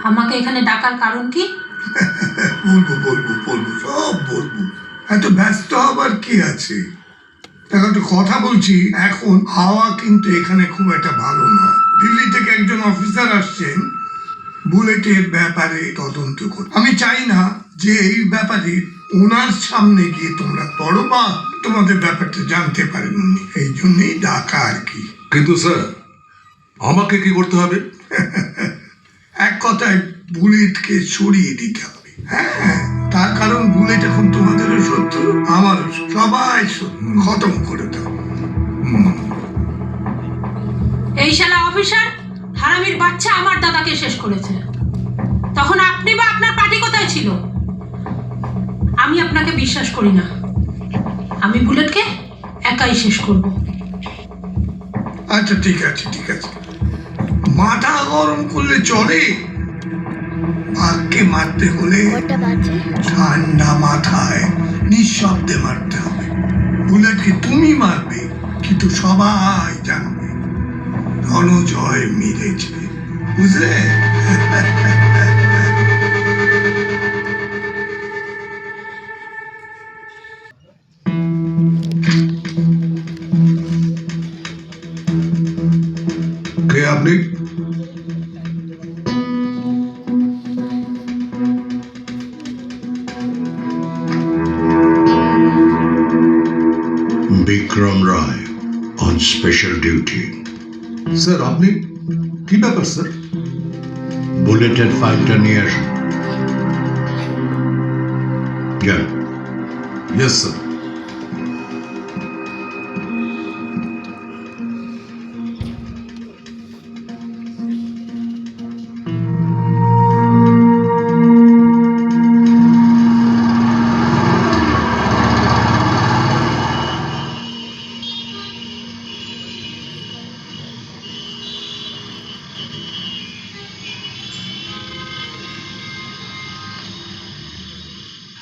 আমাকে এখানে ডাকার কারণ কি? বলবো বলবো বলবো, সব বলবো। এত ব্যস্ত হবার কি আছে? দেখো, একটা কথা বলছি, এখন হাওয়া কিন্তু এখানে খুব একটা ভালো নয়। দিল্লি থেকে একজন অফিসার আসছেন বুলেটের ব্যাপারে তদন্ত করতে। আমি চাই না যে এই ব্যাপারে ওনার সামনে গিয়ে তোমরা পড়ো বা তোমাদের ব্যাপারটা জানতে পারেন উনি, এই জন্যই ডাকা আর কি। কিন্তু স্যার, আমাকে কি করতে হবে? এক কথায় বুলেটকে সরিয়ে দিতে হবে। হ্যাঁ, তার কারণ বুলেট এখন তোমাদেরও শত্রু, আমারও শত্রু, সবাই শত্রু, খতম করে দাও। এই শালা অফিসার হারামির বাচ্চা আমার দাদাকে শেষ করেছে। তখন আপনি বা আপনার পার্টি কোথায় ছিল? আমি আপনাকে বিশ্বাস করি না। আমি বুলেটকে একাই শেষ করব। আচ্ছা ঠিক আছে ঠিক আছে, মাথা গরম করলে চলে। বাঘকে মারতে হলে ঠান্ডা মাথায় নিঃশব্দে মারতে হবে। বুলেটকে তুমি মারবে, কিন্তু সবাই জানবে রণজয় মিলেছে, বুঝলে? কে আপনি? Bikram Rai on special duty. Sir আপনি? কি ব্যাপার স্যার? বুলেটের ফাইলটা নিয়ে আসুন। যান। Yes sir.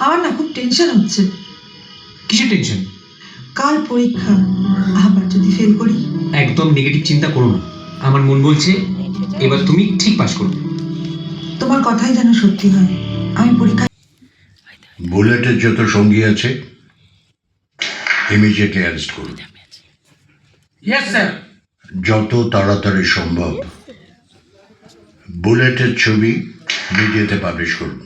আমার না খুব টেনশন হচ্ছে। কিসের টেনশন? কাল পরীক্ষা, আবার যদি ফেল করি? একদম নেগেটিভ চিন্তা করো না। আমার মন বলছে এবার তুমি ঠিক পাস করবে। তোমার কথাই যেন সত্যি হয়। আমি পরীক্ষা। বুলেটের যত সঙ্গী আছে ইমিডিয়েটলি অ্যারেস্ট করুন। Yes sir. যত তাড়াতাড়ি সম্ভব বুলেটের ছবি মিডিয়াতে পাবলিশ করুন।